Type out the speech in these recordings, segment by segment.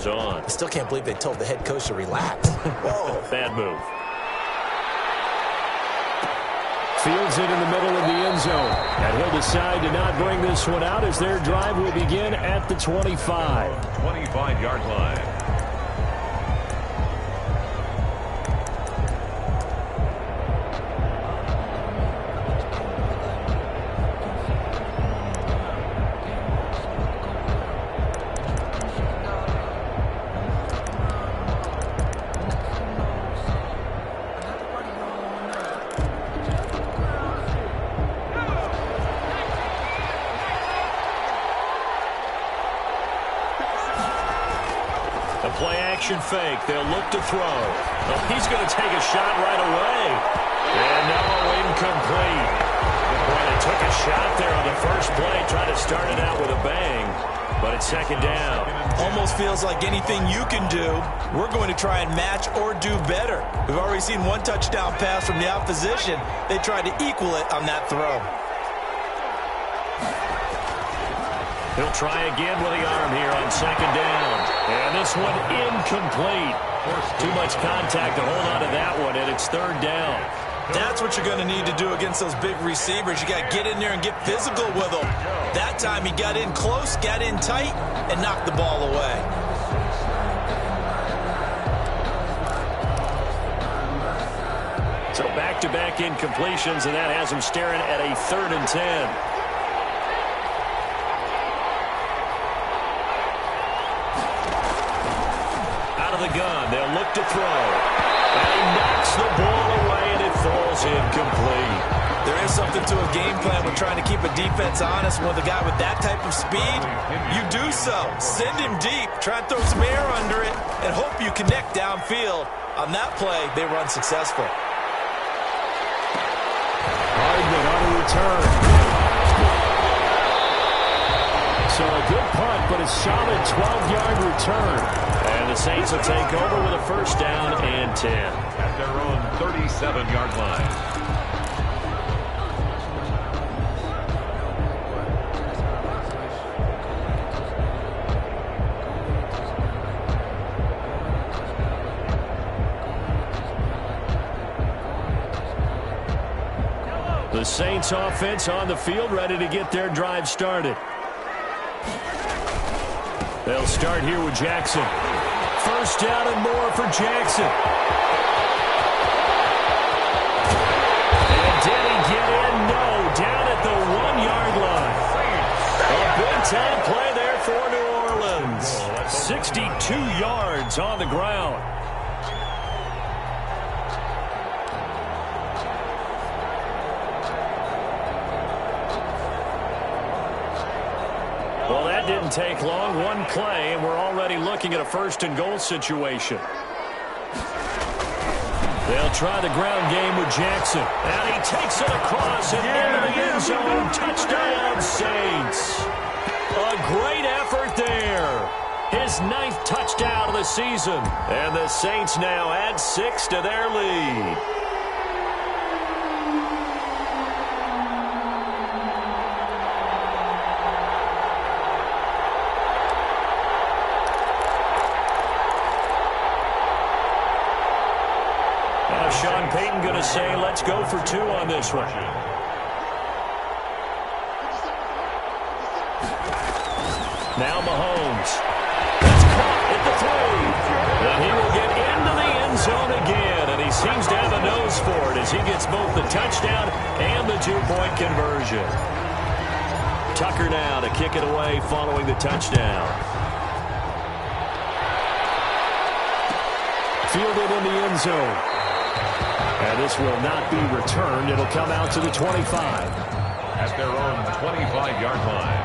goes on. I still can't believe they told the head coach to relax. Whoa. Bad move. Fields it in the middle of the end zone. And he'll decide to not bring this one out as their drive will begin at the 25. 25-yard line. Play-action fake. They'll look to throw. Well, he's going to take a shot right away. And no, incomplete. Boy, they took a shot there on the first play, trying to start it out with a bang. But it's second down. Almost feels like anything you can do, we're going to try and match or do better. We've already seen one touchdown pass from the opposition. They tried to equal it on that throw. He'll try again with the arm here on second down. And this one incomplete. Too much contact to hold on to that one, and it's third down. That's what you're going to need to do against those big receivers. You got to get in there and get physical with them. That time he got in close, got in tight, and knocked the ball away. So back-to-back incompletions, and that has him staring at a 3rd and 10. The gun. They'll look to throw. And he knocks the ball away, and it falls incomplete. There is something to a game plan with trying to keep a defense honest. With a guy with that type of speed, you do so. Send him deep. Try and throw some air under it and hope you connect downfield. On that play, they were unsuccessful. Hardman on a return. So a good punt, but a solid 12-yard return. And the Saints will take over with a first down and 10. At their own 37-yard line. The Saints offense on the field, ready to get their drive started. They'll start here with Jackson. First down and more for Jackson. And did he get in? No. Down at the 1-yard line. A big-time play there for New Orleans. 62 yards on the ground. Well, that didn't take long. One play, and we're already looking at a 1st and goal situation. They'll try the ground game with Jackson. And he takes it across and into the end zone. Touchdown, Saints. A great effort there. His 9th touchdown of the season. And the Saints now add 6 to their lead. Sean Payton going to say, let's go for 2 on this one. Now Mahomes. That's caught at the 3. And he will get into the end zone again. And he seems to have a nose for it as he gets both the touchdown and the 2-point conversion. Tucker now to kick it away following the touchdown. Fielded in the end zone. And this will not be returned. It'll come out to the 25. At their own 25-yard line.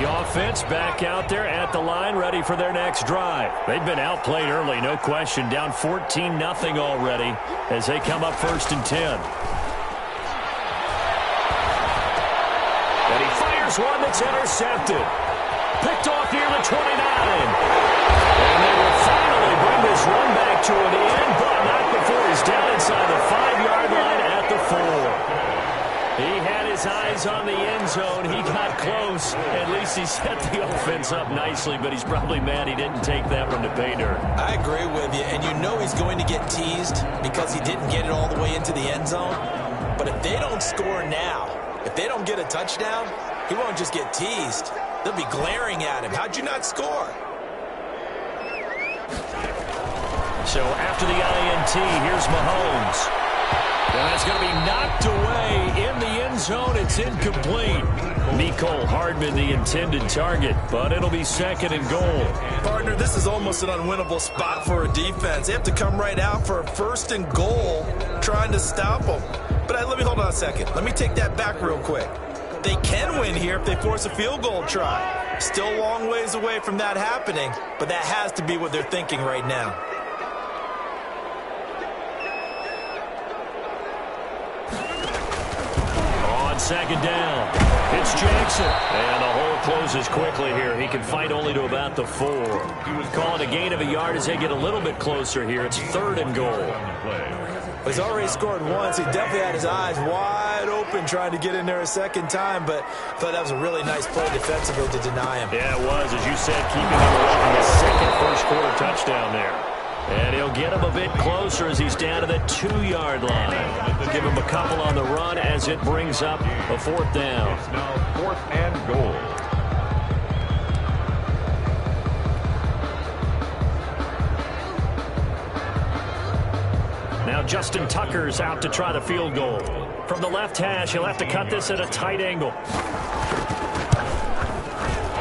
Offense back out there at the line, ready for their next drive. They've been outplayed early, no question. Down 14-0 already as they come up 1st and 10. And he fires one that's intercepted. Picked off near the 29. And they will finally bring sets up nicely, but he's probably mad he didn't take that one to pay dirt. I agree with you, and you know he's going to get teased because he didn't get it all the way into the end zone. But if they don't score now, if they don't get a touchdown, he won't just get teased. They'll be glaring at him. How'd you not score? So after the INT, here's Mahomes. And that's going to be knocked away in the end zone. It's incomplete. Mecole Hardman, the intended target, but it'll be 2nd and goal. Partner, this is almost an unwinnable spot for a defense. They have to come right out for a 1st and goal trying to stop them. But let me hold on a second. Let me take that back real quick. They can win here if they force a field goal try. Still a long ways away from that happening, but that has to be what they're thinking right now. On 2nd down, it's Jackson. And the hole closes quickly here. He can fight only to about the 4. Calling a gain of a yard as they get a little bit closer here. It's 3rd and goal. He's already scored once. He definitely had his eyes wide open trying to get in there a 2nd time, but I thought that was a really nice play defensively to deny him. Yeah, it was, as you said, keeping him away from the 2nd first-quarter touchdown there. And he'll get him a bit closer as he's down to the 2-yard line. Give him a couple on the run as it brings up a 4th down. It's now 4th and goal. Now Justin Tucker's out to try the field goal. From the left hash, he'll have to cut this at a tight angle.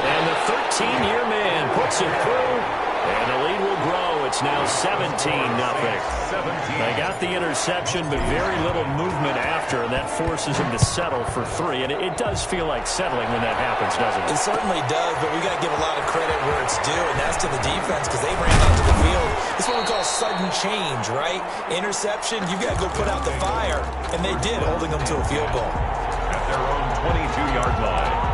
And the 13-year man puts it through, and the lead will grow. It's now 17-0. They got the interception, but very little movement after, and that forces him to settle for 3. And it does feel like settling when that happens, doesn't it? It certainly does, but we got to give a lot of credit where it's due, and that's to the defense because they ran onto the field. It's what we call sudden change, right? Interception, you got to go put out the fire, and they did, holding them to a field goal. At their own 22-yard line.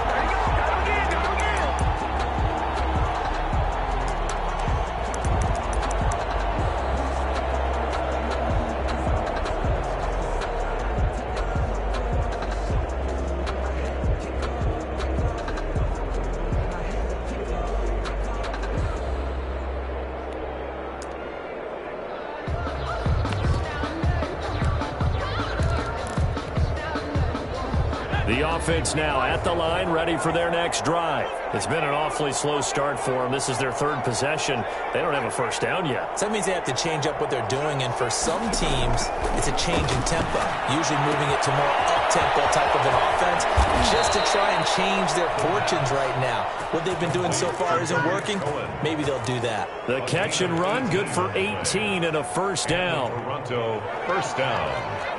The offense now at the line, ready for their next drive. It's been an awfully slow start for them. This is their 3rd possession. They don't have a first down yet. So that means they have to change up what they're doing, and for some teams, it's a change in tempo, usually moving it to more up-tempo type of an offense, just to try and change their fortunes right now. What they've been doing so far isn't working. Maybe they'll do that. The catch and run, good for 18 and a first down. Toronto, 1st down.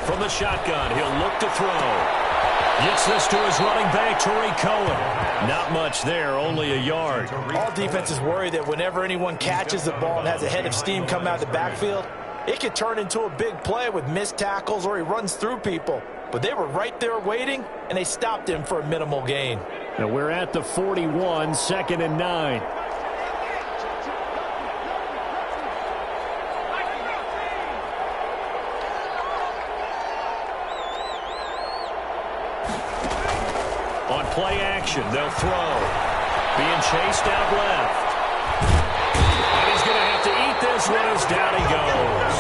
From the shotgun, he'll look to throw. Gets this to his running back, Tariq Cohen. Not much there, only a yard. All defenses worry that whenever anyone catches the ball and has a head of steam come out of the backfield, it could turn into a big play with missed tackles or he runs through people. But they were right there waiting, and they stopped him for a minimal gain. Now we're at the 41, 2nd and 9. On play action, they'll throw. Being chased out left. And he's going to have to eat this one as down he goes.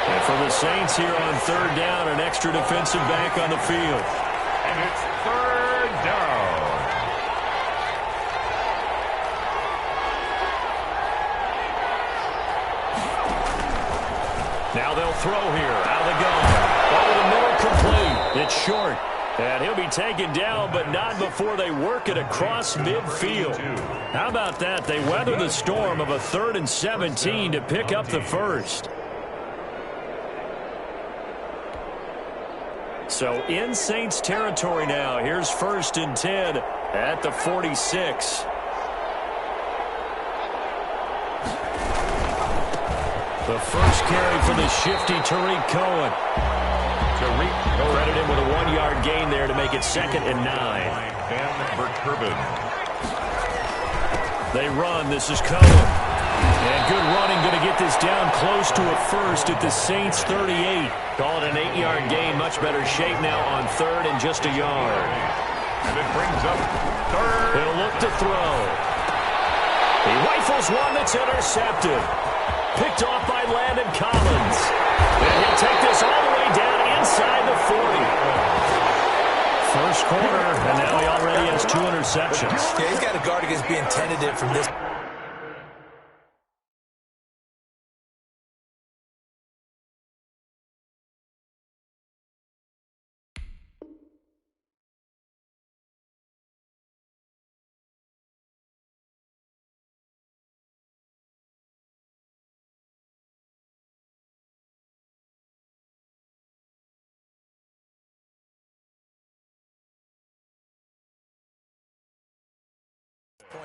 And for the Saints here on 3rd down, an extra defensive back on the field. And it's 3rd down. Now they'll throw here, out of the gun. Over the middle, complete. It's short. And he'll be taken down, but not before they work it across midfield. How about that? They weather the storm of a 3rd and 17 to pick up the first. So in Saints territory now. Here's 1st and 10 at the 46. The first carry for the shifty Tariq Cohen. to reach. Credit him with a 1-yard gain there to make it 2nd and 9. And Verturbin. They run. This is Cohen. And good running, going to get this down close to a first at the Saints 38. Call it an 8-yard gain. Much better shape now on 3rd and just a yard. And it brings up 3rd. He'll look to throw. He rifles one that's intercepted. Picked off by Landon Collins. And he'll take this all the way down inside the 40. First quarter, and now he already has 2 interceptions. Yeah, he's got to guard against being tentative from this.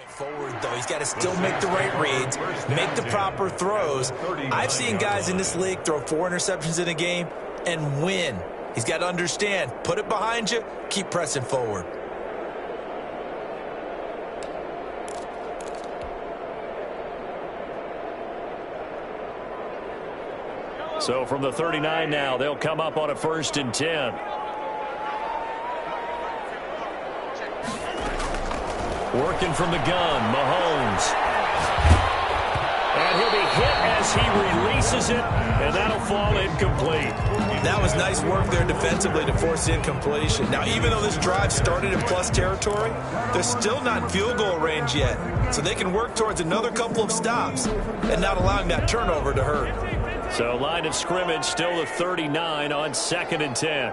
Forward, though. He's got to still make the right reads, make the proper throws. I've seen guys in this league throw 4 interceptions in a game and win. He's got to understand, put it behind you, keep pressing forward. So from the 39 now, they'll come up on a 1st and 10. Working from the gun, Mahomes. And he'll be hit as he releases it, and that'll fall incomplete. That was nice work there defensively to force incompletion. Now, even though this drive started in plus territory, they're still not in field goal range yet. So they can work towards another couple of stops and not allowing that turnover to hurt. So line of scrimmage still the 39 on 2nd and 10.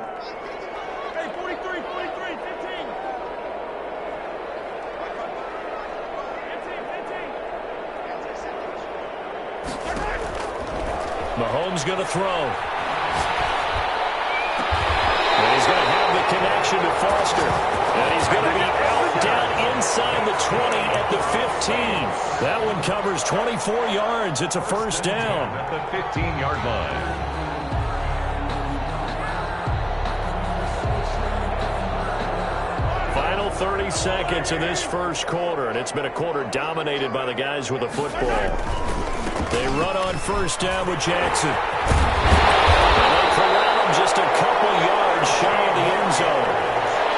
Mahomes going to throw. And he's going to have the connection to Foster. And he's going to be out down inside the 20 at the 15. That one covers 24 yards. It's a 1st down. At the 15-yard line. Final 30 seconds of this first quarter, and it's been a quarter dominated by the guys with the football. They run on 1st down with Jackson. And they corral him just a couple yards shy of the end zone.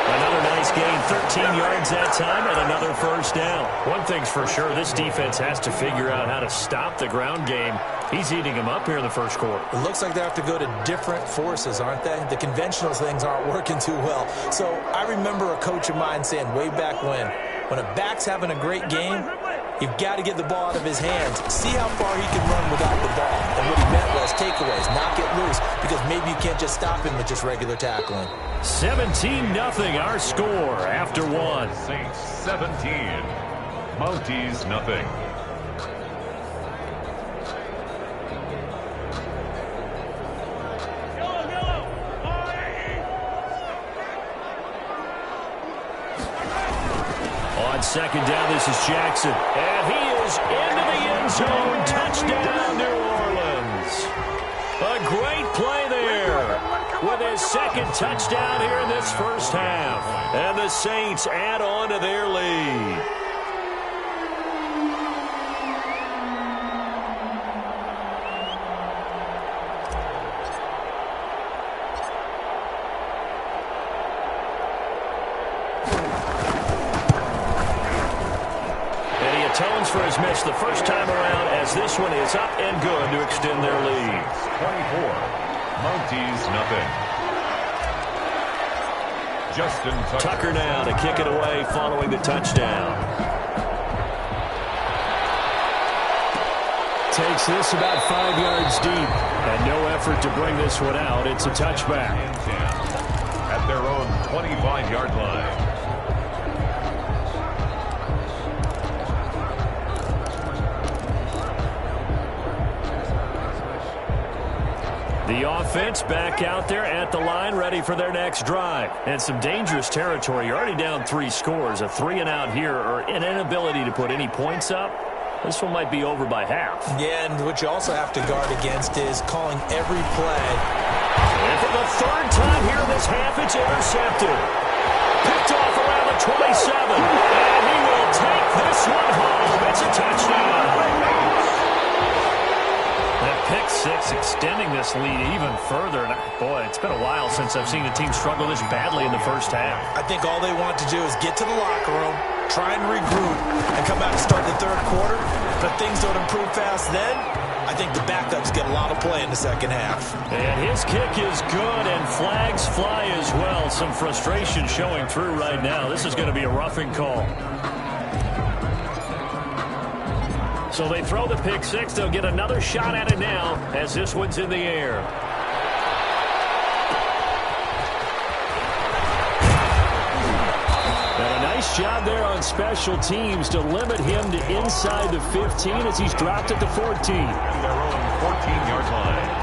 Another nice gain, 13 yards that time, and another 1st down. One thing's for sure, this defense has to figure out how to stop the ground game. He's eating them up here in the first quarter. It looks like they have to go to different forces, aren't they? The conventional things aren't working too well. So I remember a coach of mine saying way back when a back's having a great game, you've got to get the ball out of his hands. See how far he can run without the ball. And what he meant was takeaways, knock it loose, because maybe you can't just stop him with just regular tackling. 17-0 our score after 1. Saints 17. Mounties nothing. On 2nd down, this is Jackson. And he is into the end zone. Touchdown, New Orleans. A great play there with his 2nd touchdown here in this first half. And the Saints add on to their lead. Atones for his miss the first time around, as this one is up and good to extend their lead. 24. Mounties nothing. Justin Tucker now to kick it away following the touchdown. Takes this about 5 yards deep, and no effort to bring this one out. It's a touchback. At their own 25-yard line. The offense back out there at the line, ready for their next drive. And some dangerous territory. You're already down 3 scores. A 3-and-out here, or an inability to put any points up. This one might be over by half. Yeah, and what you also have to guard against is calling every play And for the third time here in this half, it's intercepted. Picked off around the 27. And he will take this one home. It's a touchdown. That pick six extending this lead even further. And boy, it's been a while since I've seen a team struggle this badly in the first half. I think all they want to do is get to the locker room, try and regroup, and come out and start the third quarter. But if things don't improve fast then, I think the backups get a lot of play in the second half. And his kick is good, and flags fly as well. Some frustration showing through right now. This is going to be a roughing call. So they throw the pick six. They'll get another shot at it now as this one's in the air. And a nice job there on special teams to limit him to inside the 15 as he's dropped at the 14. Their own 14-yard line.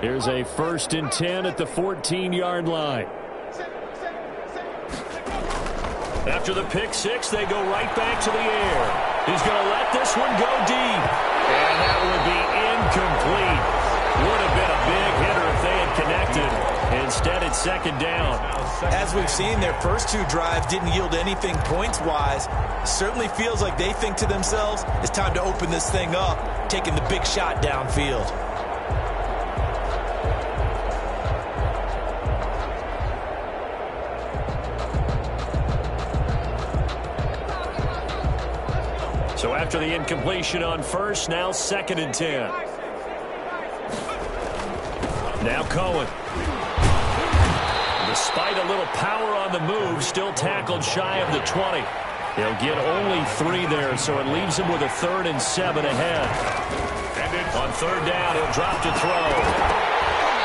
Here's a 1st and 10 at the 14-yard line. After the pick six, they go right back to the air. He's going to let this one go deep. And that would be incomplete. Would have been a big hitter if they had connected. Instead, it's 2nd down. As we've seen, their first two drives didn't yield anything points-wise. Certainly feels like they think to themselves, it's time to open this thing up, taking the big shot downfield. So after the incompletion on first, now 2nd and 10. Now Cohen. Despite a little power on the move, still tackled shy of the 20. He'll get only 3 there, so it leaves him with a 3rd and 7 ahead. On 3rd down, he'll drop to throw.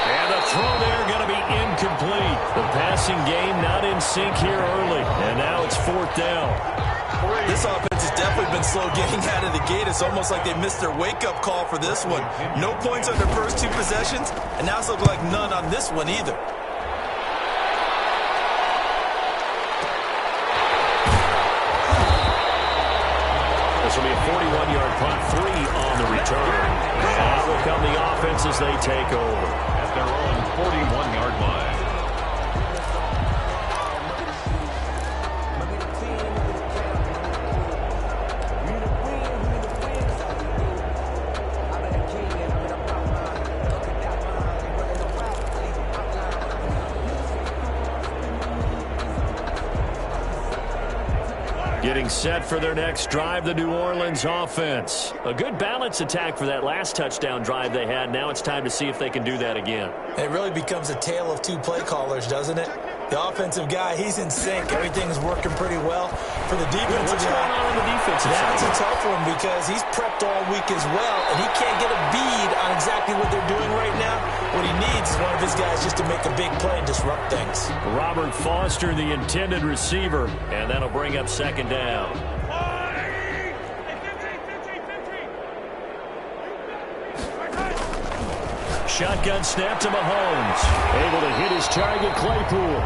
And the throw there going to be incomplete. The passing game not in sync here early. And now it's 4th down. This offense has definitely been slow getting out of the gate. It's almost like they missed their wake-up call for this one. No points on their first 2 possessions, and now it's looking like none on this one either. This will be a 41-yard punt, 3 on the return. And out will come the offense as they take over. At their own 41-yard line. Getting set for their next drive, the New Orleans offense. A good balance attack for that last touchdown drive they had. Now it's time to see if they can do that again. It really becomes a tale of 2 play callers, doesn't it? The offensive guy, he's in sync. Everything's working pretty well. For the defensive guy, going on in the defensive side? That's a tough one because he's prepped all week as well, and he can't get a bead on exactly what they're doing right now. What he needs is one of his guys just to make a big play and disrupt things. Robert Foster, the intended receiver, and that'll bring up 2nd down. Shotgun snap to Mahomes. Able to hit his target, Claypool.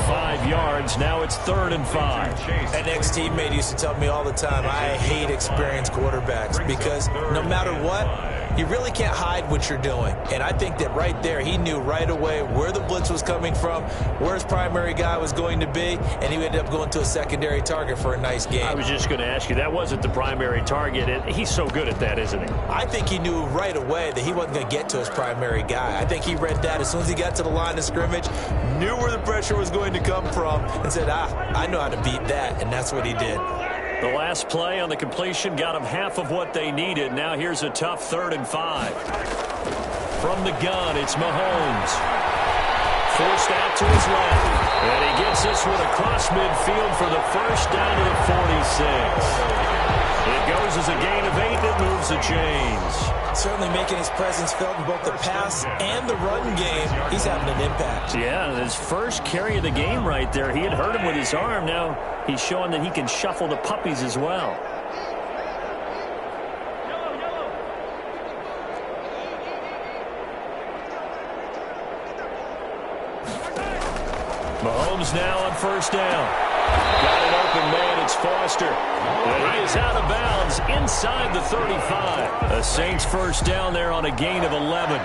5 yards. Now it's 3rd and 5. An ex-teammate used to tell me all the time, I hate experienced quarterbacks because no matter what, you really can't hide what you're doing. And I think that right there, he knew right away where the blitz was coming from, where his primary guy was going to be, and he ended up going to a secondary target for a nice game. I was just going to ask you, that wasn't the primary target, and he's so good at that, isn't he? I think he knew right away that he wasn't going to get to his primary guy. I think he read that as soon as he got to the line of scrimmage, knew where the pressure was going to come from, and said, I know how to beat that, and that's what he did. The last play on the completion got them half of what they needed. Now here's a tough 3rd and 5. From the gun, it's Mahomes. Forced out to his left. And he gets this one across midfield for the first down to the 46. It goes as a gain of 8 that moves the chains. Certainly making his presence felt in both the pass and the run game. He's having an impact. Yeah, his first carry of the game right there. He had hurt him with his arm. Now he's showing that he can shuffle the puppies as well. Mahomes now on first down. Got an open man. It's Foster. And he is out of bounds inside the 35. The Saints first down there on a gain of 11.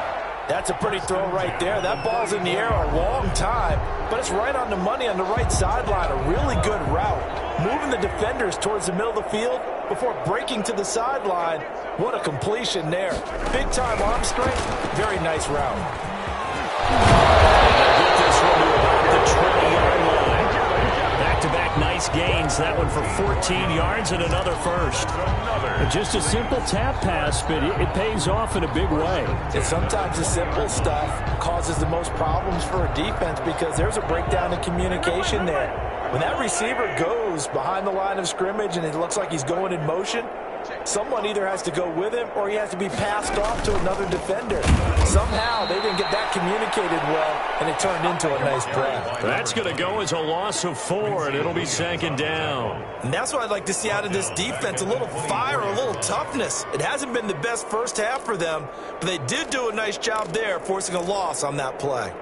That's a pretty throw right there. That ball's in the air a long time, but it's right on the money on the right sideline. A really good route. Moving the defenders towards the middle of the field before breaking to the sideline. What a completion there. Big-time arm strength. Very nice route. They'll get this one to about the 20-yard line. Back-to-back nice gains. That one for 14 yards and another first. Just a simple tap pass, but it pays off in a big way. And sometimes the simple stuff causes the most problems for a defense because there's a breakdown in communication there. When that receiver goes behind the line of scrimmage and it looks like he's going in motion, someone either has to go with him or he has to be passed off to another defender. Somehow they didn't get that communicated well, and it turned into a nice play. That's going to go as a loss of 4, and it'll be second down. And that's what I'd like to see out of this defense, a little fire, a little toughness. It hasn't been the best first half for them, but they did do a nice job there, forcing a loss on that play.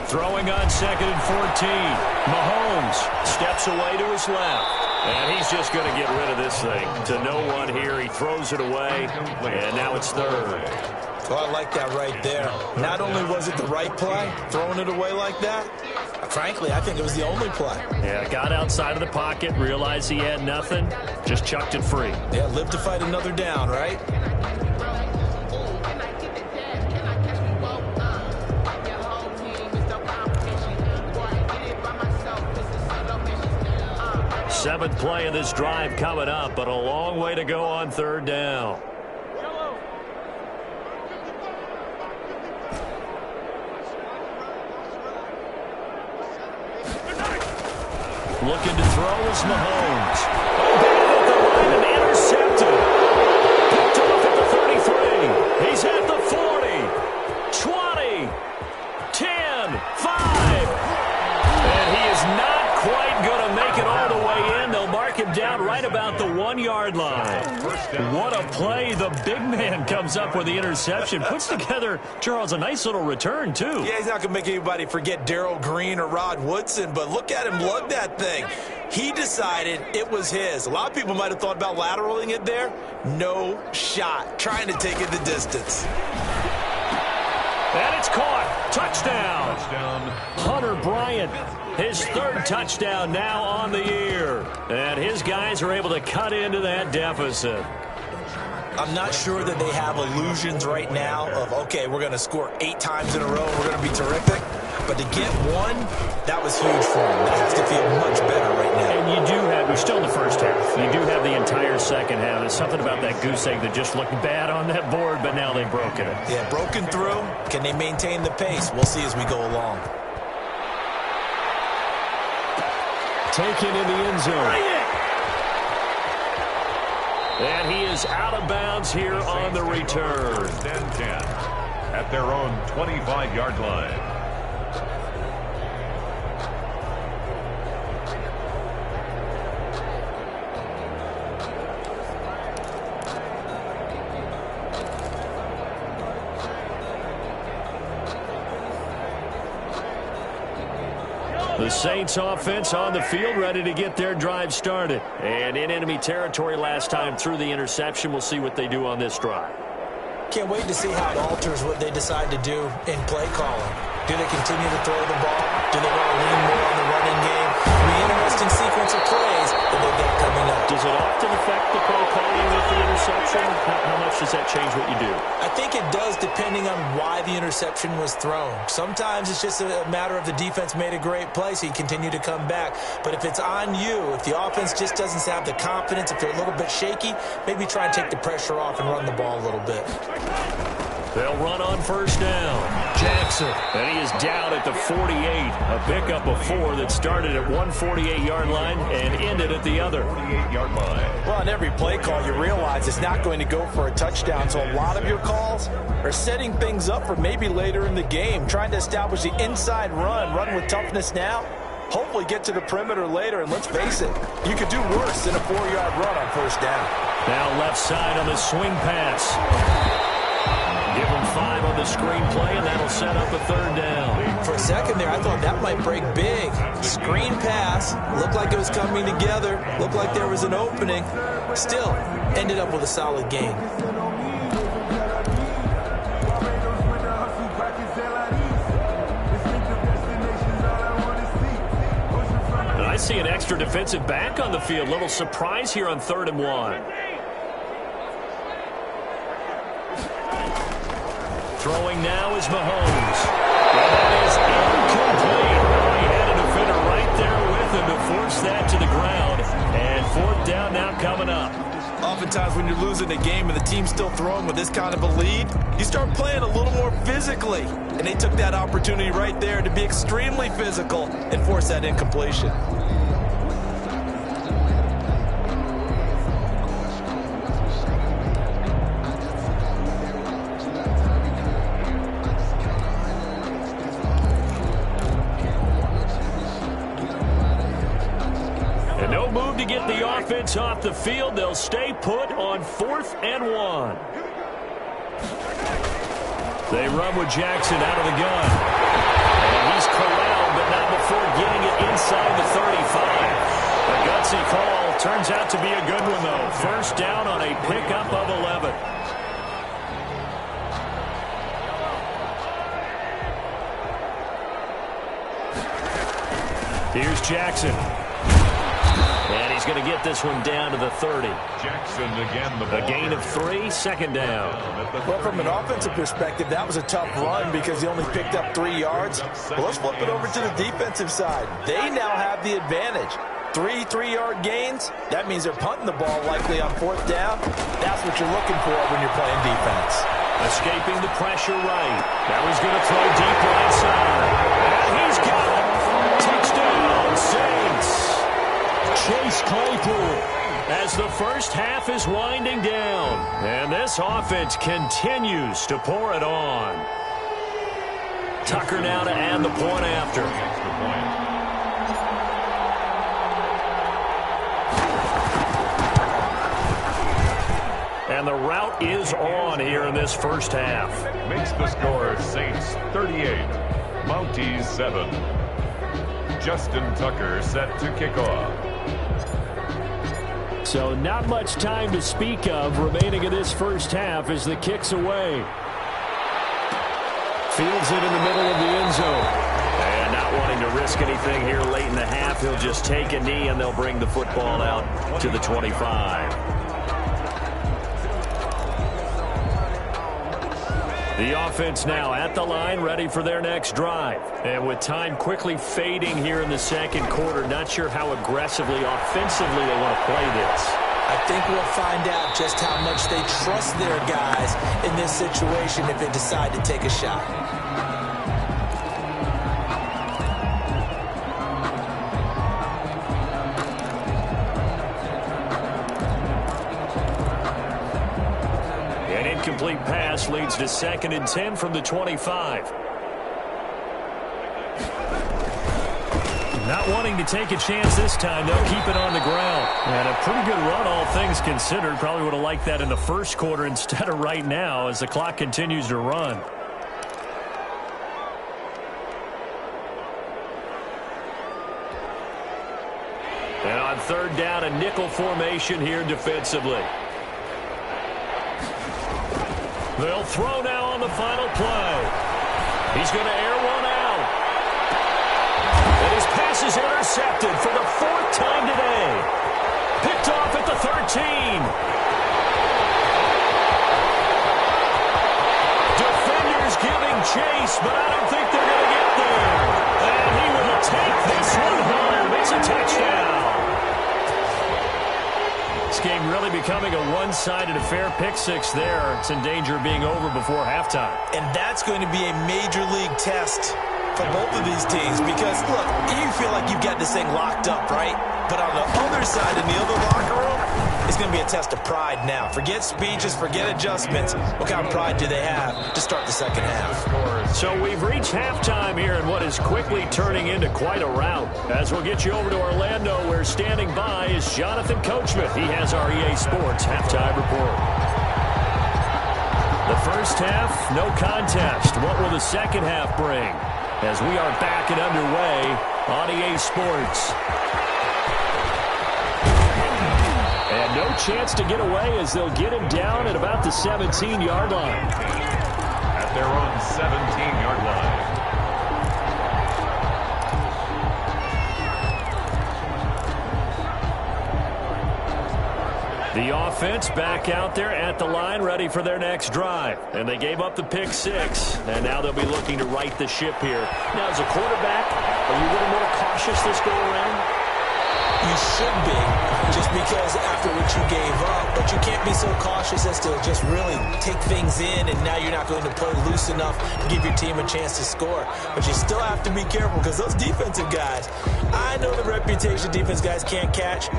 Throwing on second and 14. Mahomes steps away to his left. And he's just going to get rid of this thing. To no one here. He throws it away. And now it's third. Well, I like that right there. Not only was it the right play, throwing it away like that, frankly, I think it was the only play. Yeah, got outside of the pocket, realized he had nothing, just chucked it free. Yeah, live to fight another down, right? Seventh play of this drive coming up, but a long way to go on third down. Looking to throw is Mahomes. Down at the line and intercepted. Picked off at the 33. He's at the 40. 20. 10. 5. And he is not quite going to make it all the way in. They'll mark him down right about the 1-yard line. What a play. The big man comes up with the interception. Puts together, Charles, a nice little return, too. Yeah, he's not going to make anybody forget Darrell Green or Rod Woodson, but look at him lug that thing. He decided it was his. A lot of people might have thought about lateraling it there. No shot. Trying to take it the distance. And it's caught. Touchdown. Hunter Bryant, his third touchdown now on the year. And his guys are able to cut into that deficit. I'm not sure that they have illusions right now of, okay, we're going to score 8 times in a row, we're going to be terrific. But to get one, that was huge for them. That has to feel much better right now. And you do have, we're still in the first half. You do have the entire second half. There's something about that goose egg that just looked bad on that board, but now they've broken it. Yeah, broken through. Can they maintain the pace? We'll see as we go along. Taken in the end zone. And he is out of bounds here on the return. First and 10 at their own 25-yard line. The Saints offense on the field, ready to get their drive started. And in enemy territory last time through the interception. We'll see what they do on this drive. Can't wait to see how it alters what they decide to do in play calling. Do they continue to throw the ball? Do they want to lean more on the running game? It'll be an interesting sequence of plays that they get coming up. Does it often affect the play calling with the interception? How much does that change what you do? I think it does depending on why the interception was thrown. Sometimes it's just a matter of the defense made a great play, so you continue to come back. But if it's on you, if the offense just doesn't have the confidence, if they're a little bit shaky, maybe try and take the pressure off and run the ball a little bit. They'll run on first down. Jackson. And he is down at the 48. A pickup of 4 that started at 148-yard line and ended at the other. 48-yard line. Well, on every play call, you realize it's not going to go for a touchdown. So a lot of your calls are setting things up for maybe later in the game, trying to establish the inside run with toughness now. Hopefully get to the perimeter later, and let's face it, you could do worse than a 4-yard run on first down. Now left side on the swing pass. Give him 5 on the screen play, and that'll set up a third down. For a second there, I thought that might break big. Screen pass, looked like it was coming together, looked like there was an opening. Still, ended up with a solid gain. I see an extra defensive back on the field. Little surprise here on 3rd and 1. Throwing now is Mahomes. And that is incomplete. He had a defender right there with him to force that to the ground. And 4th down now coming up. Oftentimes when you're losing a game and the team's still throwing with this kind of a lead, you start playing a little more physically. And they took that opportunity right there to be extremely physical and force that incompletion. To get the offense off the field, they'll stay put on 4th and 1. They run with Jackson out of the gun. And he's corralled, but not before getting it inside the 35. A gutsy call turns out to be a good one, though. First down on a pickup of 11. Here's Jackson. And he's going to get this one down to the 30. Jackson again. The a gain of 3, second down. Well, from an offensive perspective, that was a tough run because he only picked up 3 yards. Well, let's flip it over to the defensive side. They now have the advantage. 3 3-yard gains. That means they're punting the ball likely on 4th down. That's what you're looking for when you're playing defense. Escaping the pressure right. Now he's going to throw deep right side. And he's got it. Touchdown, Saints. Chase Claypool as the first half is winding down. And this offense continues to pour it on. Tucker now to add the point after. And the route is on here in this first half. Makes the score Saints 38, Mounties 7. Justin Tucker set to kick off. So not much time to speak of remaining in this first half as the kick's away. Fields it in the middle of the end zone. And not wanting to risk anything here late in the half, he'll just take a knee and they'll bring the football out to the 25. The offense now at the line, ready for their next drive. And with time quickly fading here in the second quarter, not sure how aggressively, offensively they want to play this. I think we'll find out just how much they trust their guys in this situation if they decide to take a shot. Incomplete pass leads to 2nd and 10 from the 25. Not wanting to take a chance this time, they'll keep it on the ground. And a pretty good run, all things considered. Probably would have liked that in the first quarter instead of right now as the clock continues to run. And on 3rd down, a nickel formation here defensively. They'll throw now on the final play. He's going to air one out. And his pass is intercepted for the 4th time today. Picked off at the 13. Defenders giving chase, but I don't think they're going to get there. And he will take this one home. It's a touchdown. This game really becoming a one-sided affair. Pick six there. It's in danger of being over before halftime. And that's going to be a major league test for both of these teams because, look, you feel like you've got this thing locked up, right? But on the other side, in the other locker room, it's going to be a test of pride now. Forget speeches, forget adjustments. What kind of pride do they have to start the second half? So we've reached halftime here in what is quickly turning into quite a rout. As we'll get you over to Orlando, where standing by is Jonathan Coachman. He has our EA Sports halftime report. The first half, no contest. What will the second half bring? As we are back and underway on EA Sports. And no chance to get away as they'll get him down at about the 17-yard line. At their own 17-yard line. The offense back out there at the line, ready for their next drive. And they gave up the pick six, and now they'll be looking to right the ship here. Now, as a quarterback, are you a little more cautious this go-around? You should be, just because after what you gave up, but you can't be so cautious as to just really take things in, and now you're not going to play loose enough to give your team a chance to score. But you still have to be careful because those defensive guys, I know the reputation defense guys can't catch.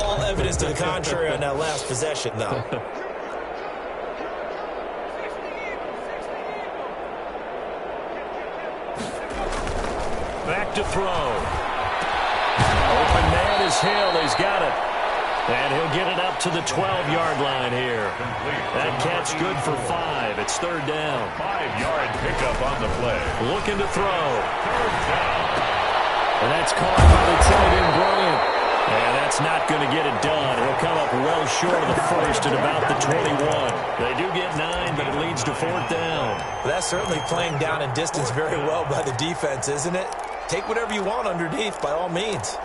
All evidence to the contrary on that last possession, though. Back to throw. Open man is Hill. He's got it. And he'll get it up to the 12-yard line here. That catch good for 5. It's third down. 5-yard pickup on the play. Looking to throw. Third down. And that's caught by the tight end, Bryant. And that's not going to get it done. He'll come up well short of the first at about the 21. They do get 9, but it leads to fourth down. Well, that's certainly playing down and distance very well by the defense, isn't it? Take whatever you want underneath, by all means.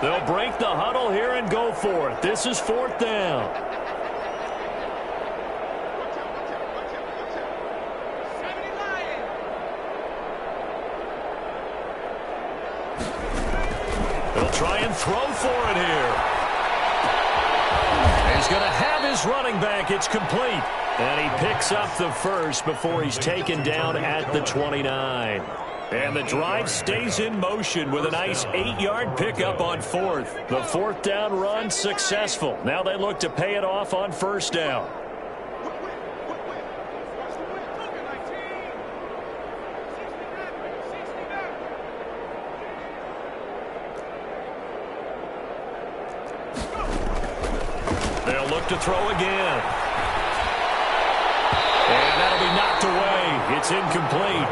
They'll break the huddle here and go for it. This is fourth down. They'll try and throw for it here. He's going to have his running back. It's complete. And he picks up the first before he's taken down at the 29. And the drive stays in motion with a nice 8-yard pickup on fourth. The fourth down run successful. Now they look to pay it off on first down. They'll look to throw again. And that'll be knocked away. It's incomplete.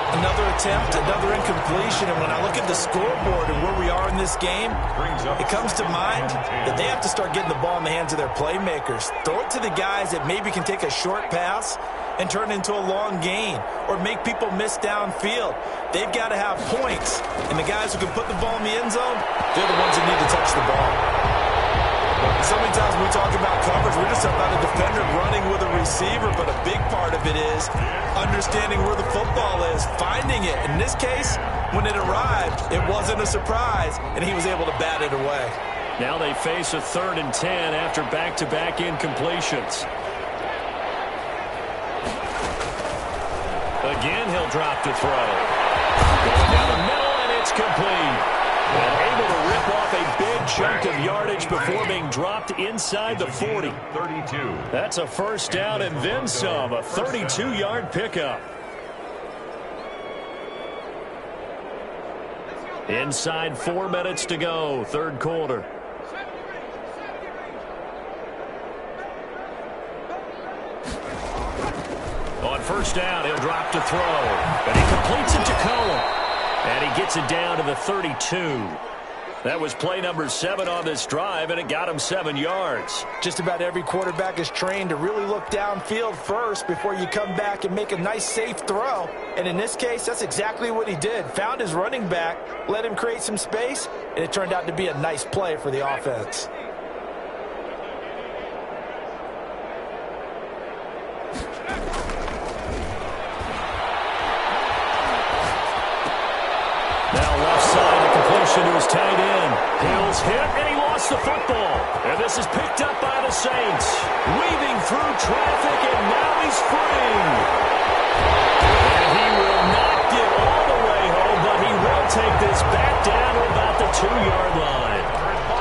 Another attempt, another incompletion, and when I look at the scoreboard and where we are in this game, it comes to mind that they have to start getting the ball in the hands of their playmakers. Throw it to the guys that maybe can take a short pass and turn it into a long gain or make people miss downfield. They've got to have points, and the guys who can put the ball in the end zone, they're the ones that need to touch the ball. So many times when we talk about coverage, we're just about a defender running with a receiver, but a big part of it is understanding where the football is, finding it. In this case, when it arrived, it wasn't a surprise, and he was able to bat it away. Now they face a 3rd and 10 after back-to-back incompletions. Again, he'll drop to throw. Going down the middle, and it's complete. And able to rip off a big chunk of yardage before being dropped inside the 40. 32. That's a first down and then some, a 32-yard pickup. Inside 4 minutes to go, third quarter. On first down, he'll drop to throw. And he completes it to Cohen. And he gets it down to the 32. That was play number 7 on this drive, and it got him 7 yards. Just about every quarterback is trained to really look downfield first before you come back and make a nice, safe throw. And in this case, that's exactly what he did. Found his running back, let him create some space, and it turned out to be a nice play for the offense. motion to his tight end. Hill's hit, and he lost the football. And this is picked up by the Saints. Weaving through traffic, and now he's free. And he will not get all the way home, but he will take this back down to about the 2-yard line.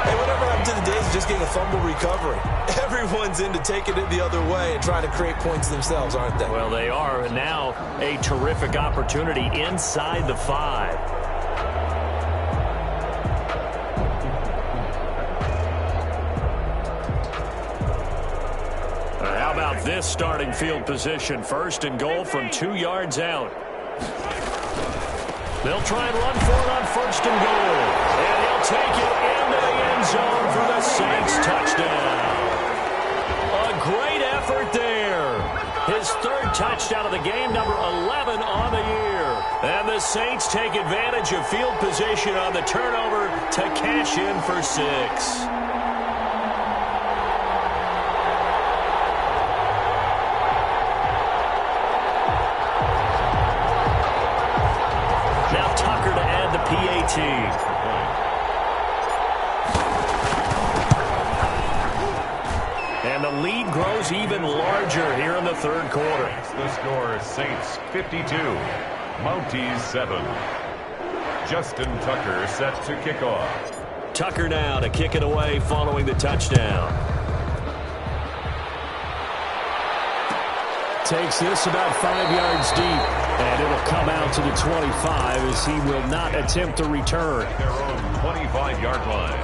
Hey, whatever happened to the days of just getting a fumble recovery? Everyone's into taking it the other way and trying to create points themselves, aren't they? Well, they are. And now a terrific opportunity inside the 5. How about this starting field position? 1st and goal from 2 yards out. They'll try and run for it on 1st and goal. And he'll take it into the end zone for the Saints touchdown. A great effort there. His 3rd touchdown of the game, number 11 on the year. And the Saints take advantage of field position on the turnover to cash in for 6. PAT. And the lead grows even larger here in the 3rd quarter. The score, Saints 52, Mounties 7. Justin Tucker set to kick off. Tucker now to kick it away following the touchdown. Takes this about 5 yards deep. And it'll come out to the 25 as he will not attempt to return. Their own 25-yard line.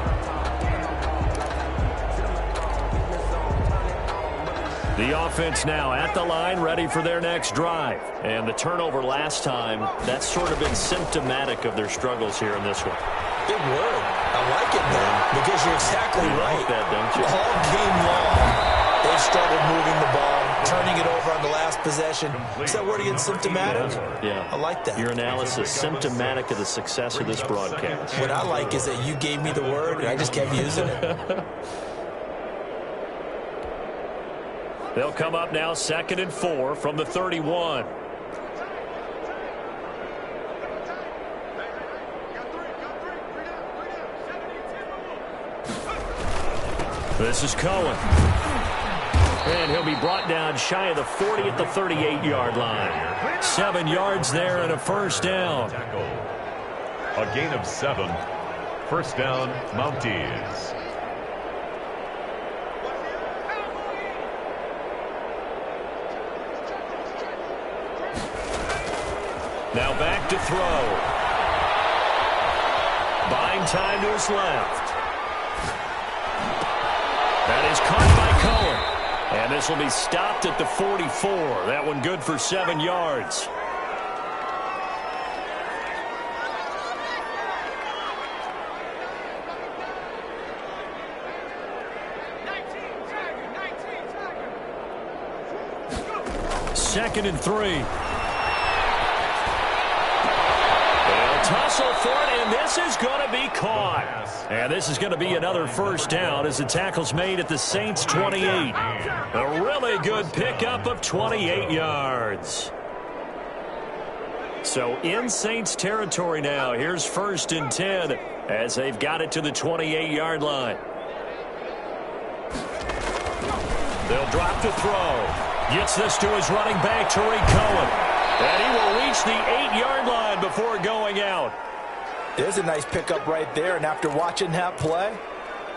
The offense now at the line, ready for their next drive. And the turnover last time, that's sort of been symptomatic of their struggles here in this one. Big word. I like it, man, because you're exactly right. Like that, don't you? All game long, they've struggled moving the ball, turning it over on the last possession. Is that word again, symptomatic? Yeah. I like that. Your analysis, symptomatic of the success of this broadcast. What I like is that you gave me the word, and I just kept using it. They'll come up now 2nd and 4 from the 31. This is Cohen. And he'll be brought down shy of the 40 at the 38-yard line. 7 yards there and a 1st down. A gain of 7. 1st down, Mounties. Now back to throw. Buying time to his left. That is caught by Cohen. And this will be stopped at the 44. That one good for 7 yards. Second and 3. They'll tussle for it, and this is going to be caught. And this is going to be another 1st down as the tackle's made at the Saints' 28. A really good pickup of 28 yards. So in Saints territory now, here's 1st and 10 as they've got it to the 28-yard line. They'll drop to throw. Gets this to his running back, Tariq Cohen. And he will reach the 8-yard line before going out. There's a nice pickup right there, and after watching that play,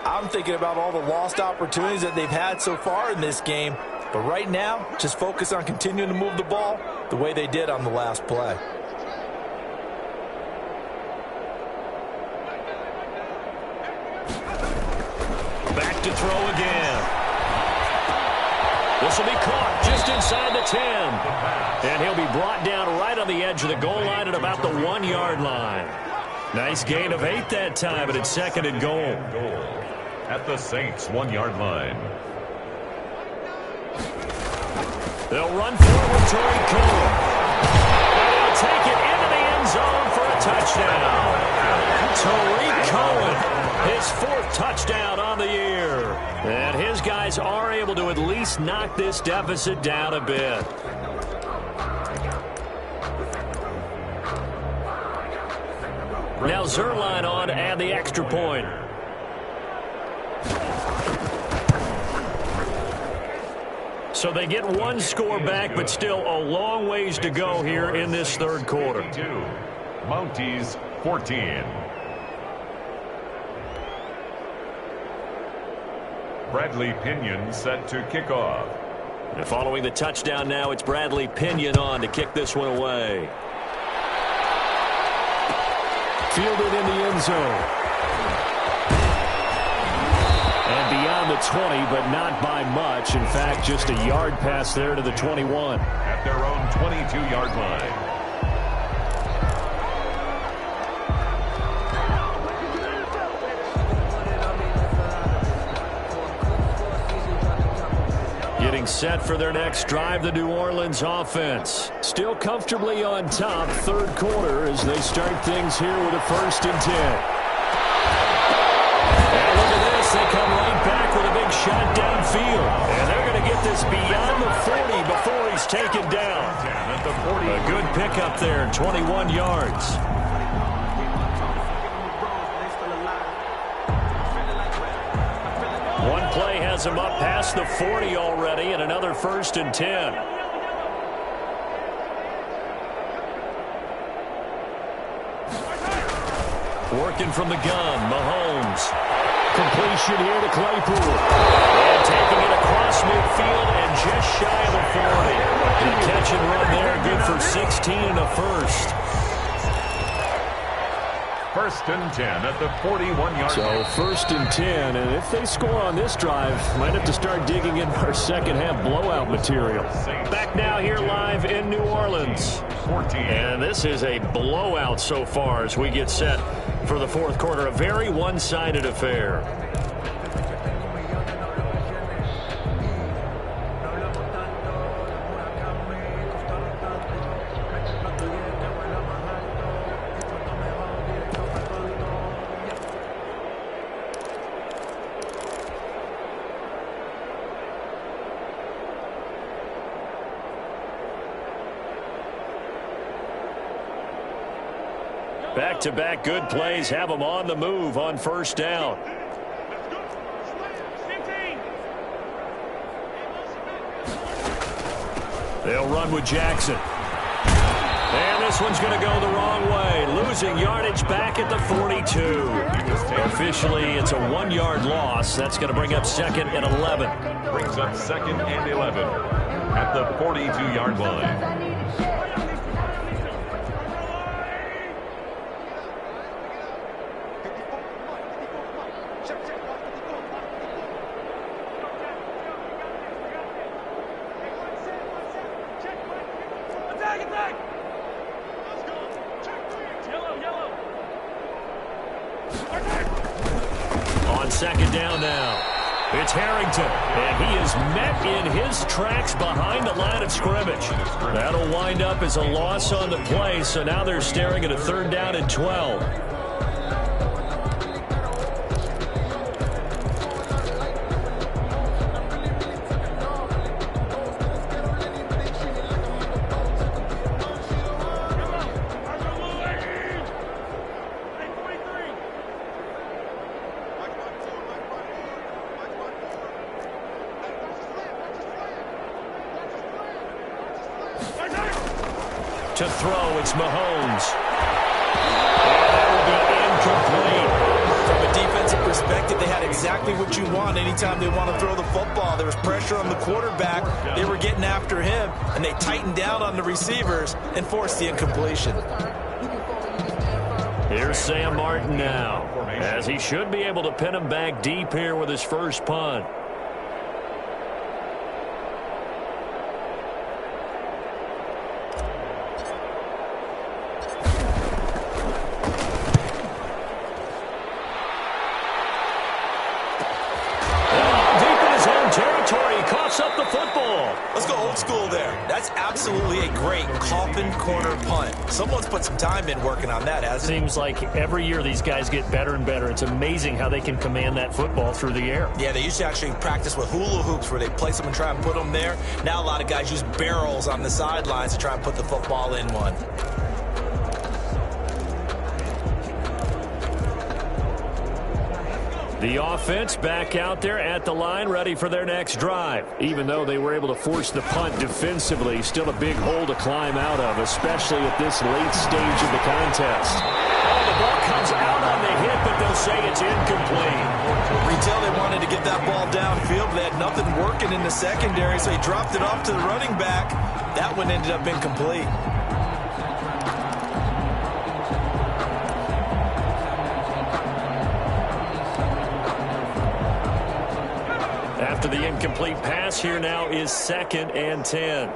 I'm thinking about all the lost opportunities that they've had so far in this game. But right now, just focus on continuing to move the ball the way they did on the last play. Back to throw again. This will be caught just inside the 10. And he'll be brought down right on the edge of the goal line at about the 1-yard line. Nice gain of 8 that time, but it's 2nd and goal. At the Saints' 1-yard line. They'll run forward with Tariq Cohen. And they'll take it into the end zone for a touchdown. Tariq Cohen, his 4th touchdown on the year. And his guys are able to at least knock this deficit down a bit. Now Zerline on to add the extra point. So they get one score back, but still a long ways to go here in this third quarter. Mounties 14. Bradley Pinion set to kick off. And following the touchdown now, it's Bradley Pinion on to kick this one away. Fielded in the end zone. And beyond the 20, but not by much. In fact, just a yard pass there to the 21. At their own 22-yard line. Getting set for their next drive, the New Orleans offense. Still comfortably on top, third quarter, as they start things here with a 1st and 10. And look at this, they come right back with a big shot downfield. And they're going to get this beyond the 40 before he's taken down. A good pickup there, 21 yards. One play has him up past the 40 already, and another 1st and 10. Working from the gun, Mahomes. Completion here to Claypool. And taking it across midfield and just shy of the 40. The catch and run there, good for 16 and a 1st. 1st and 10 at the 41-yard So line. 1st and 10, and if they score on this drive, might have to start digging in our second-half blowout material. Back now here live in New Orleans. 14. And this is a blowout so far as we get set for the fourth quarter. A very one-sided affair. Back-to-back good plays have them on the move on 1st down. They'll run with Jackson. And this one's going to go the wrong way. Losing yardage back at the 42. Officially, it's a 1-yard loss. That's going to bring up 2nd and 11. Brings up 2nd and 11 at the 42-yard line. On 2nd down now, it's Harrington, and he is met in his tracks behind the line of scrimmage. That'll wind up as a loss on the play, so now they're staring at a 3rd down and 12. To throw, it's Mahomes. And that will be incomplete. From a defensive perspective, they had exactly what you want anytime they want to throw the football. There was pressure on the quarterback. They were getting after him, and they tightened down on the receivers and forced the incompletion. Here's Sam Martin now, as he should be able to pin him back deep here with his first punt. Up the football. Let's go old school there. That's absolutely a great coffin corner punt. Someone's put some time in working on that, hasn't it? Seems like every year these guys get better and better. It's amazing how they can command that football through the air. Yeah, they used to actually practice with hula hoops where they place them and try and put them there. Now a lot of guys use barrels on the sidelines to try and put the football in one. The offense back out there at the line, ready for their next drive. Even though they were able to force the punt defensively, still a big hole to climb out of, especially at this late stage of the contest. Oh, the ball comes out on the hit, but they'll say it's incomplete. Retail, they wanted to get that ball downfield, but they had nothing working in the secondary, so he dropped it off to the running back. That one ended up incomplete. After the incomplete pass, here now is 2nd and 10.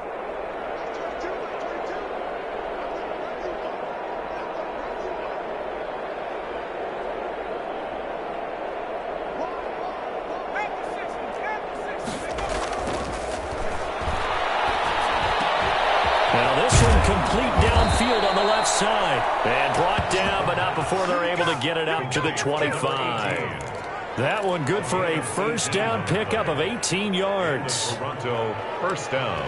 Now this one complete downfield on the left side. And brought down, but not before they're able to get it out to the 25. That one good for a first down pickup of 18 yards. Toronto, first down.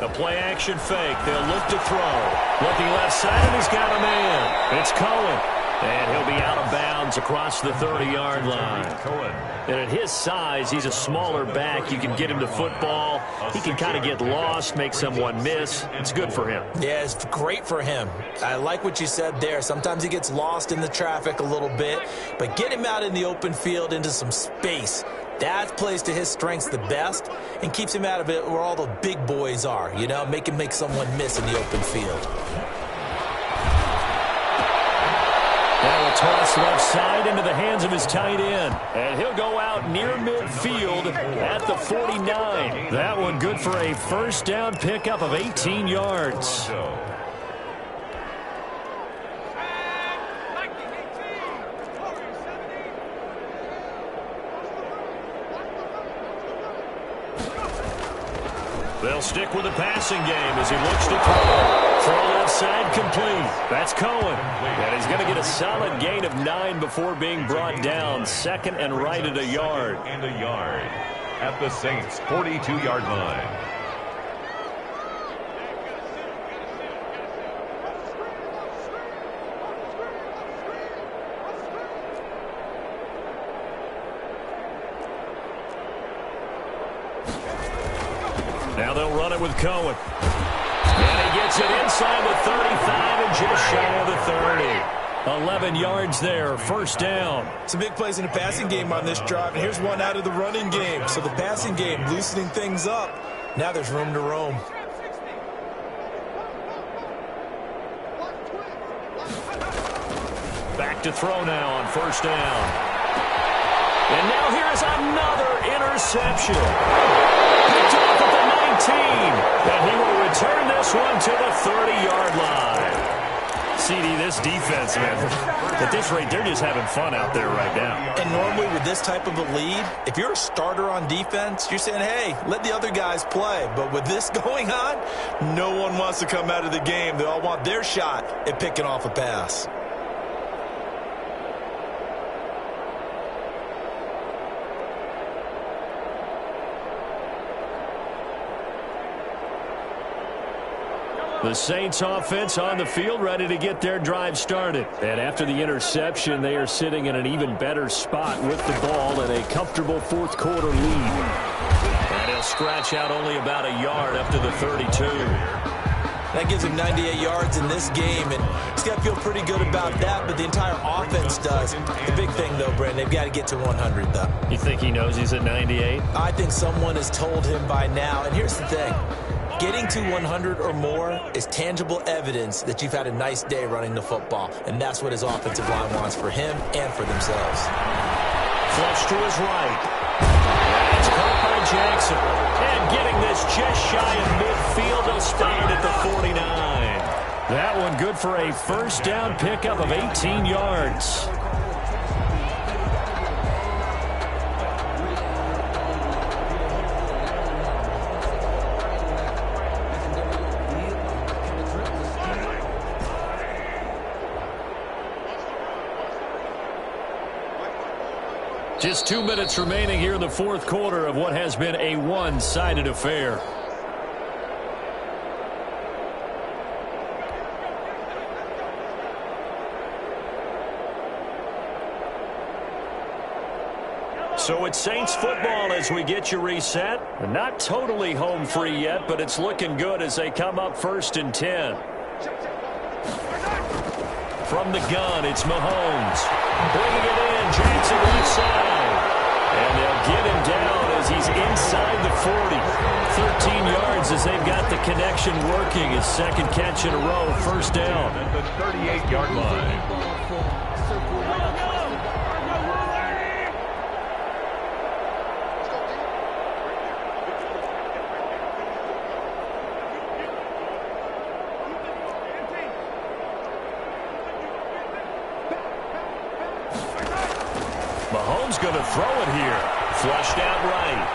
The play action fake. They'll look to throw. Looking left side, and he's got a man. It's Cohen. And he'll be out of bounds across the 30-yard line. And at his size, he's a smaller back. You can get him to football. He can kind of get lost, make someone miss. It's good for him. Yeah, it's great for him. I like what you said there. Sometimes he gets lost in the traffic a little bit, but get him out in the open field into some space. That plays to his strengths the best and keeps him out of it where all the big boys are, you know, make him make someone miss in the open field. Now a toss left side into the hands of his tight end. And he'll go out near midfield at the 49. That one good for a first down pickup of 18 yards. They'll stick with the passing game as he looks to throw. Throw left side complete. That's Cohen. And he's going to get a solid gain of 9 before being brought down. 2nd and right at a yard. And a yard at the Saints' 42-yard line. Now they'll run it with Cohen. And he gets it inside the 35 and just shy of the 30. 11 yards there, first down. Some big plays in the passing game on this drive, and here's one out of the running game. So the passing game loosening things up. Now there's room to roam. Back to throw now on first down. And now here is another interception. Picked off at the 19. And he will return this one to the 30-yard line. CD, this defense, man, at this rate, they're just having fun out there right now. And normally with this type of a lead, if you're a starter on defense, you're saying, hey, let the other guys play. But with this going on, no one wants to come out of the game. They all want their shot at picking off a pass. The Saints offense on the field, ready to get their drive started. And after the interception, they are sitting in an even better spot with the ball and a comfortable fourth quarter lead. And he'll scratch out only about a yard up to the 32. That gives him 98 yards in this game, and he's got to feel pretty good about that, but the entire offense does. The big thing, though, Brandon, they've got to get to 100, though. You think he knows he's at 98? I think someone has told him by now, and here's the thing. Getting to 100 or more is tangible evidence that you've had a nice day running the football, and that's what his offensive line wants for him and for themselves. Flush to his right. It's caught by Jackson. And getting this just shy of midfield, they'll spot it at the 49. That one good for a first down pickup of 18 yards. Just 2 minutes remaining here in the fourth quarter of what has been a one-sided affair. So it's Saints football as we get you reset. Not totally home free yet, but it's looking good as they come up 1st and 10. From the gun, it's Mahomes. Bringing it in, Jackson left side. And they'll get him down as he's inside the 40. 13 yards as they've got the connection working. His second catch in a row, 1st down. At the 38-yard line. Mahomes going to throw it here. Flushed out right.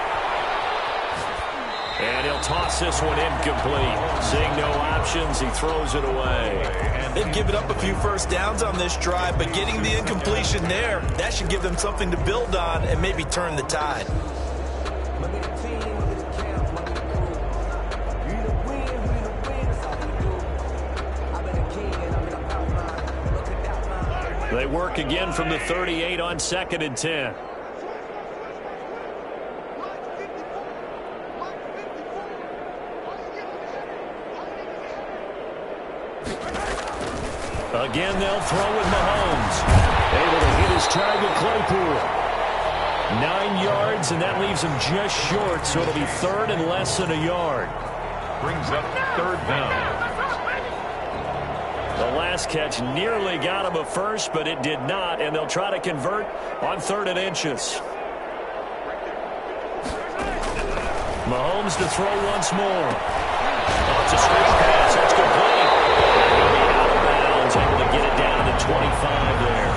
And he'll toss this one incomplete. Seeing no options, he throws it away. They've given up a few first downs on this drive, but getting the incompletion there, that should give them something to build on and maybe turn the tide. They work again from the 38 on 2nd and 10. Again, they'll throw with Mahomes. Able to hit his target, Claypool. 9 yards, and that leaves him just short, so it'll be 3rd and less than a yard. Brings up 3rd down. The last catch nearly got him a first, but it did not, and they'll try to convert on 3rd and inches. Mahomes to throw once more. Oh, it's a straight pass. That's complete. And he'll be out of bounds, able to get it down to the 25 there.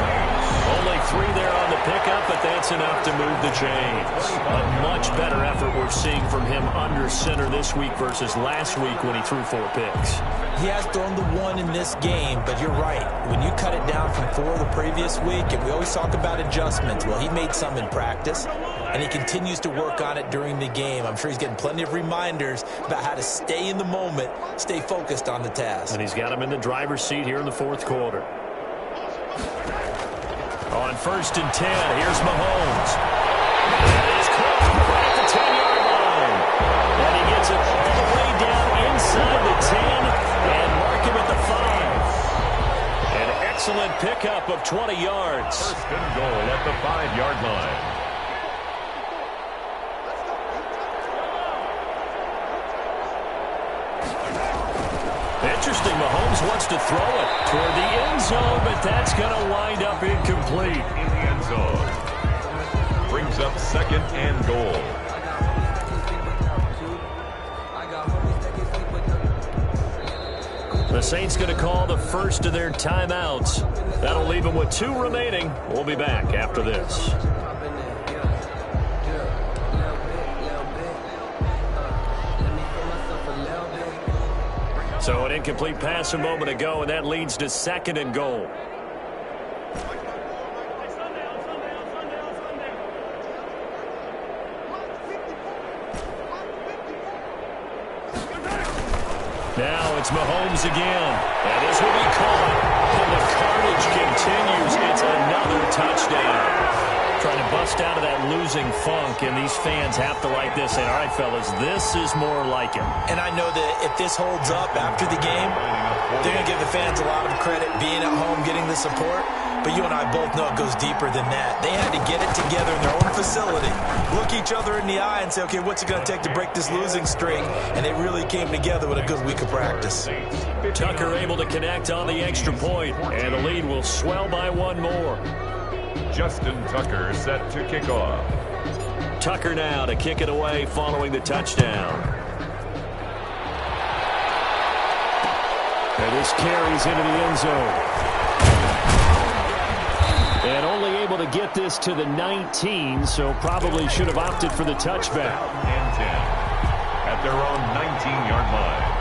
Only 3 there on the pickup, but that's enough to move the chains. A much better effort we're seeing from him under center this week versus last week when he threw 4 picks. He has thrown the 1 in this game, but you're right. When you cut it down from 4 the previous week, and we always talk about adjustments, well, he made some in practice, and he continues to work on it during the game. I'm sure he's getting plenty of reminders about how to stay in the moment, stay focused on the task. And he's got him in the driver's seat here in the 4th quarter. On 1st and 10, here's Mahomes. That is caught right at the 10-yard line. And he gets it all the way down inside the 10 and mark him at the 5. An excellent pickup of 20 yards. 1st and goal at the 5-yard line. Interesting, Mahomes wants to throw it toward the end zone, but that's going to wind up incomplete. In the end zone. Brings up 2nd and goal. The Saints going to call the first of their timeouts. That'll leave them with 2 remaining. We'll be back after this. So an incomplete pass a moment ago, and that leads to 2nd and goal. Now it's Mahomes again, and this will be caught. And the carnage continues. It's another touchdown. Trying to bust out of that losing funk, and these fans have to like this. And all right, fellas, this is more like it. And I know that if this holds up after the game, they're going to give the fans a lot of credit being at home, getting the support. But you and I both know it goes deeper than that. They had to get it together in their own facility, look each other in the eye and say, okay, what's it going to take to break this losing streak? And they really came together with a good week of practice. Tucker able to connect on the extra point, and the lead will swell by 1 more. Justin Tucker set to kick off. Tucker now to kick it away following the touchdown. And this carries into the end zone. And only able to get this to the 19, so probably should have opted for the touchback. And 10 at their own 19-yard line.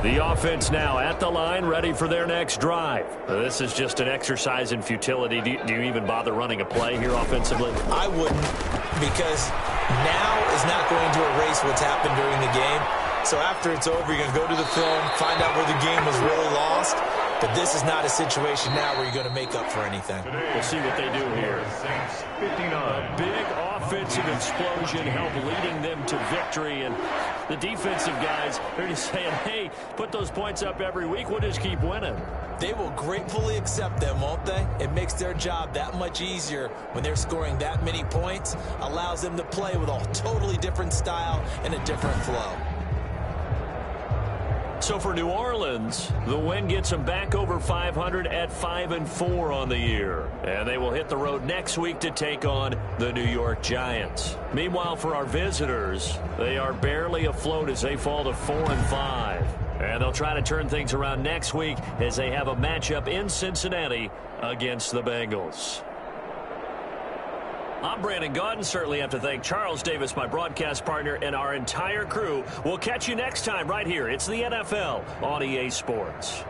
The offense now at the line, ready for their next drive. This is just an exercise in futility. Do you even bother running a play here offensively? I wouldn't, because now is not going to erase what's happened during the game. So after it's over, you're going to go to the film, find out where the game was really lost. But this is not a situation now where you're going to make up for anything. We'll see what they do here. Saints 59. A big offensive explosion helped leading them to victory. And the defensive guys, they're just saying, hey, put those points up every week. We'll just keep winning. They will gratefully accept them, won't they? It makes their job that much easier when they're scoring that many points. Allows them to play with a totally different style and a different flow. So for New Orleans, the win gets them back over 500 at 5-4 on the year. And they will hit the road next week to take on the New York Giants. Meanwhile, for our visitors, they are barely afloat as they fall to 4-5. And they'll try to turn things around next week as they have a matchup in Cincinnati against the Bengals. I'm Brandon Gaudin. Certainly have to thank Charles Davis, my broadcast partner, and our entire crew. We'll catch you next time right here. It's the NFL on EA Sports.